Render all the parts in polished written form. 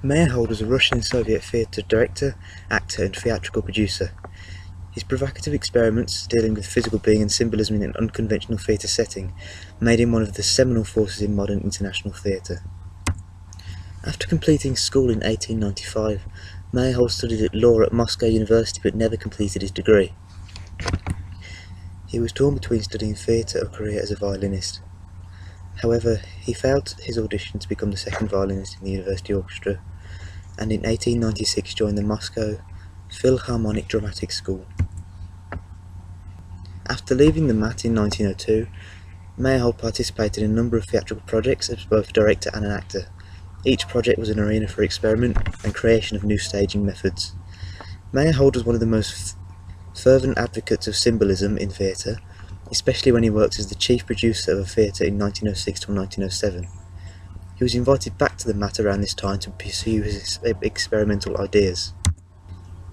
Meyerhold was a Russian and Soviet theatre director, actor and theatrical producer. His provocative experiments dealing with physical being and symbolism in an unconventional theatre setting made him one of the seminal forces in modern international theatre. After completing school in 1895, Meyerhold studied law at Moscow University but never completed his degree. He was torn between studying theatre or career as a violinist. However, he failed his audition to become the second violinist in the university orchestra, and in 1896 joined the Moscow Philharmonic Dramatic School. After leaving the MAT in 1902, Meyerhold participated in a number of theatrical projects as both director and an actor. Each project was an arena for experiment and creation of new staging methods. Meyerhold was one of the most fervent advocates of symbolism in theatre, especially when he worked as the chief producer of a theatre in 1906 to 1907. He was invited back to the MAT around this time to pursue his experimental ideas.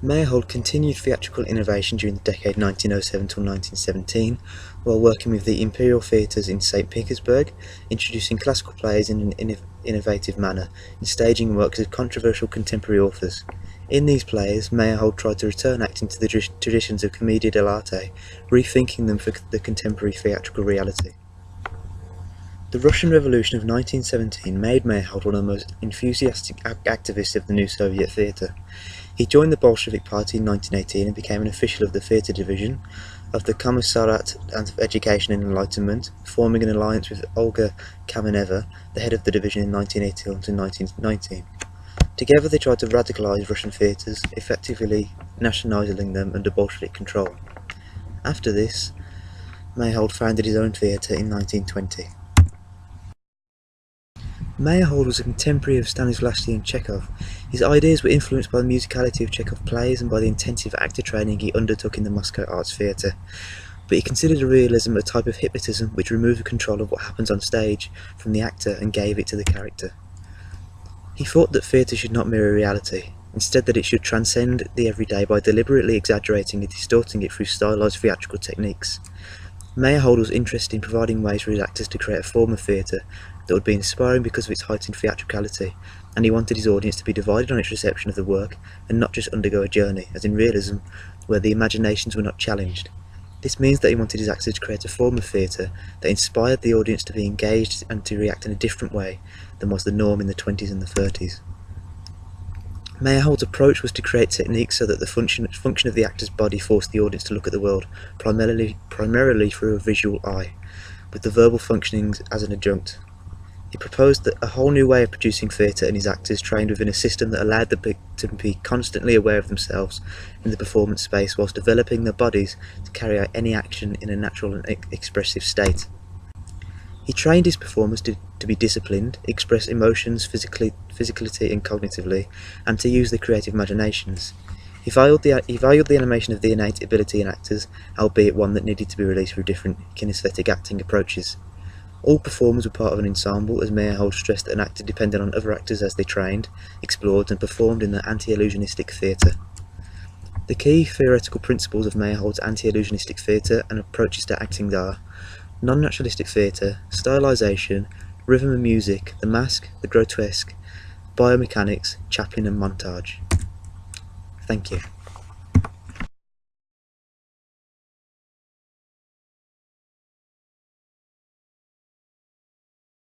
Meyerhold continued theatrical innovation during the decade 1907 till 1917, while working with the Imperial Theatres in St. Petersburg, introducing classical plays in an innovative manner, and staging works of controversial contemporary authors. In these plays, Meyerhold tried to return acting to the traditions of commedia dell'arte, rethinking them for the contemporary theatrical reality. The Russian Revolution of 1917 made Meyerhold one of the most enthusiastic activists of the new Soviet theatre. He joined the Bolshevik Party in 1918 and became an official of the theatre division of the Commissariat of Education and Enlightenment, forming an alliance with Olga Kameneva, the head of the division in 1918 to 1919. Together they tried to radicalise Russian theatres, effectively nationalising them under Bolshevik control. After this, Meyerhold founded his own theatre in 1920. Meyerhold was a contemporary of Stanislavski and Chekhov. His ideas were influenced by the musicality of Chekhov's plays and by the intensive actor training he undertook in the Moscow Arts Theatre. But he considered realism a type of hypnotism which removed the control of what happens on stage from the actor and gave it to the character. He thought that theatre should not mirror reality, instead that it should transcend the everyday by deliberately exaggerating and distorting it through stylised theatrical techniques. Meyerhold was interested in providing ways for his actors to create a form of theatre that would be inspiring because of its heightened theatricality, and he wanted his audience to be divided on its reception of the work and not just undergo a journey, as in realism, where the imaginations were not challenged. This means that he wanted his actors to create a form of theatre that inspired the audience to be engaged and to react in a different way than was the norm in the 20s and the 30s. Meyerhold's approach was to create techniques so that the function of the actor's body forced the audience to look at the world primarily through a visual eye, with the verbal functionings as an adjunct. He proposed a whole new way of producing theatre and his actors trained within a system that allowed them to be constantly aware of themselves in the performance space whilst developing their bodies to carry out any action in a natural and expressive state. He trained his performers to be disciplined, express emotions physically and cognitively, and to use their creative imaginations. He valued the animation of the innate ability in actors, albeit one that needed to be released through different kinesthetic acting approaches. All performers were part of an ensemble, as Meyerhold stressed that an actor depended on other actors as they trained, explored and performed in the anti-illusionistic theatre. The key theoretical principles of Meyerhold's anti-illusionistic theatre and approaches to acting are non-naturalistic theatre, stylisation, rhythm and music, the mask, the grotesque, biomechanics, Chaplin and montage. Thank you.